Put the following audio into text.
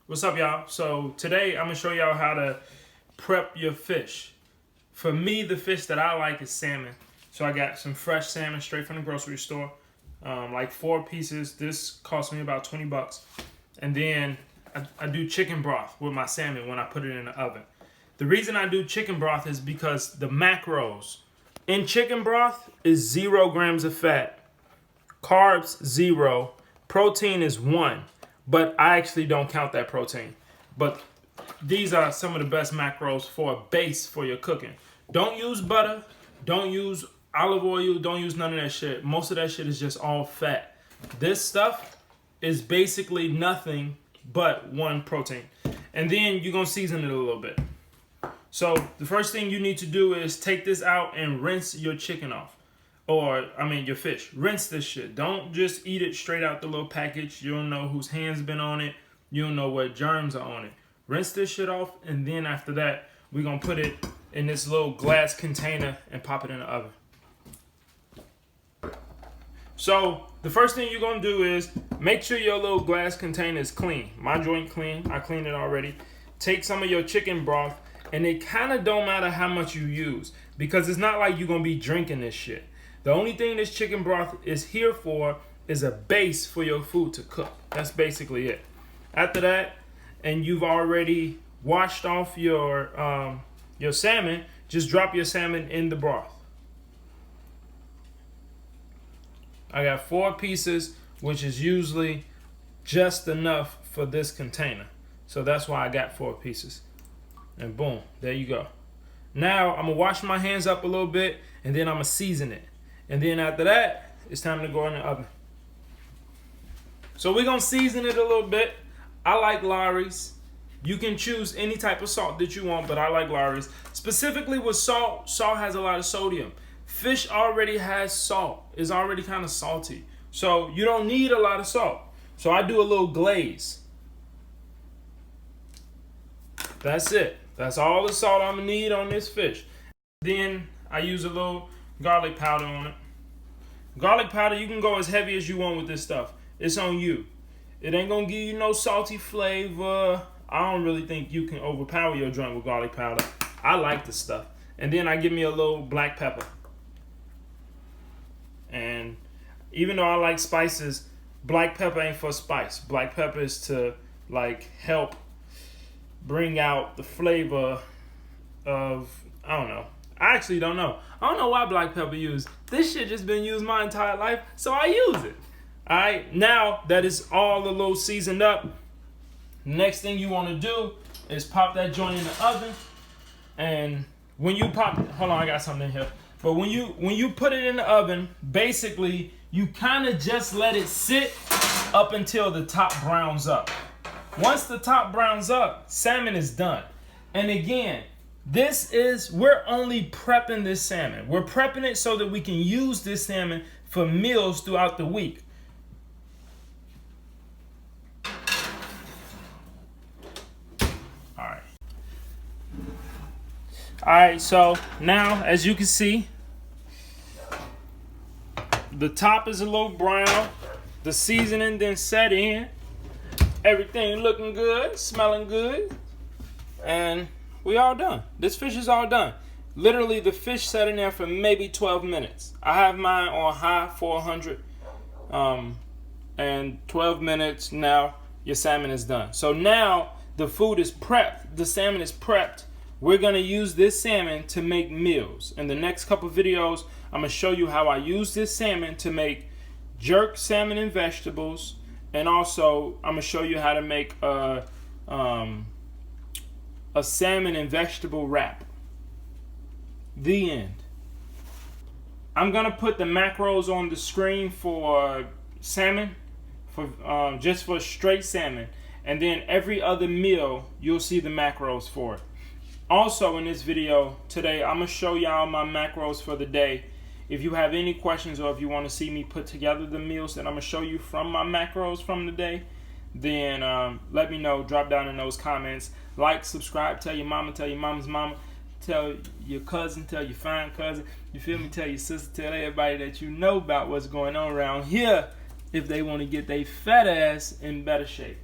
What's up, y'all? So today I'm gonna show y'all how to prep your fish. For me, the fish that I like is salmon. So I got some fresh salmon straight from the grocery store, like 4 pieces. This cost me about 20 bucks. And then I do chicken broth with my salmon when I put it in the oven. The reason I do chicken broth is because the macros in chicken broth is 0 grams of fat, carbs 0, protein is 1. But I actually don't count that protein. But these are some of the best macros for a base for your cooking. Don't use butter. Don't use olive oil. Don't use none of that shit. Most of that shit is just all fat. This stuff is basically nothing but 1 protein. And then you're going to season it a little bit. So the first thing you need to do is take this out and rinse your chicken off. Your fish. Rinse this shit. Don't just eat it straight out the little package. You don't know whose hands been on it. You don't know what germs are on it. Rinse this shit off, and then after that, we're going to put it in this little glass container and pop it in the oven. So, the first thing you're going to do is make sure your little glass container is clean. My joint clean. I cleaned it already. Take some of your chicken broth, and it kind of don't matter how much you use, because it's not like you're going to be drinking this shit. The only thing this chicken broth is here for is a base for your food to cook. That's basically it. After that, and you've already washed off your salmon, just drop your salmon in the broth. I got 4 pieces, which is usually just enough for this container. So that's why I got 4 pieces. And boom, there you go. Now, I'm going to wash my hands up a little bit, and then I'm going to season it. And then after that, it's time to go in the oven. So we're going to season it a little bit. I like Lawry's. You can choose any type of salt that you want, but I like Lawry's. Specifically with salt, salt has a lot of sodium. Fish already has salt. It's already kind of salty. So you don't need a lot of salt. So I do a little glaze. That's it. That's all the salt I'm going to need on this fish. Then I use a little garlic powder on it. Garlic powder, you can go as heavy as you want with this stuff. It's on you. It ain't gonna give you no salty flavor. I don't really think you can overpower your joint with garlic powder. I like this stuff. And then I give me a little black pepper. And even though I like spices, black pepper ain't for spice. Black pepper is to help bring out the flavor of, I don't know. I actually don't know. I don't know why black pepper used. This shit just been used my entire life, so I use it. Alright, now that it's all a little seasoned up, next thing you want to do is pop that joint in the oven. And when you pop it, hold on, I got something in here. But when you put it in the oven, basically you kind of just let it sit up until the top browns up. Once the top browns up, salmon is done. And again, we're only prepping this salmon. We're prepping it so that we can use this salmon for meals throughout the week. Alright, so now, as you can see, the top is a little brown. The seasoning then set in. Everything looking good, smelling good. And we all done. This fish is all done. Literally, the fish sat in there for maybe 12 minutes. I have mine on high 400. And 12 minutes, now your salmon is done. So now the food is prepped. The salmon is prepped. We're going to use this salmon to make meals. In the next couple videos, I'm going to show you how I use this salmon to make jerk salmon and vegetables. And also, I'm going to show you how to make a salmon and vegetable wrap. The end. I'm going to put the macros on the screen for salmon, just for straight salmon. And then every other meal, you'll see the macros for it. Also in this video today, I'm going to show y'all my macros for the day. If you have any questions or if you want to see me put together the meals that I'm going to show you from my macros from the day, then let me know. Drop down in those comments. Like, subscribe, tell your mama, tell your mama's mama, tell your cousin, tell your fine cousin, you feel me, tell your sister, tell everybody that you know about what's going on around here if they want to get their fat ass in better shape.